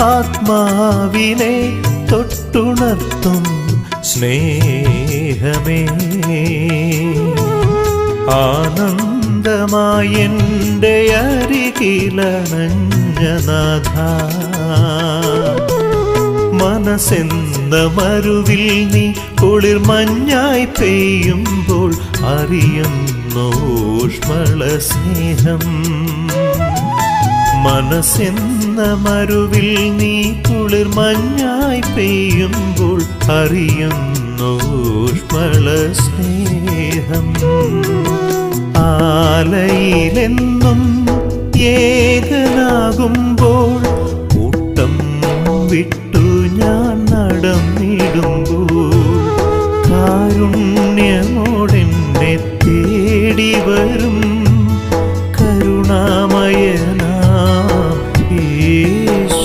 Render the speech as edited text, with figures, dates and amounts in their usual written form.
ആത്മാവിനെ തൊട്ടുണർത്തും സ്നേഹമേ ആനന്ദമായി എൻ്റെ അരികിലണഞ്ഞ നാഥ മനസ്സെന്ന മരുവിൽ നീ കുളിർ മഞ്ഞായി പെയ്യുമ്പോൾ അറിയുന്നു ഊഷ്മള സ്നേഹം മനസ്സെന്ന മരുവിൽ നീ കുളിർ മഞ്ഞായി പെയ്യുമ്പോൾ അറിയുന്നു ഊഷ്മള സ്നേഹം ആലയിലെന്നും ഏകനാകുമ്പോൾ കൂട്ടം വിട്ട്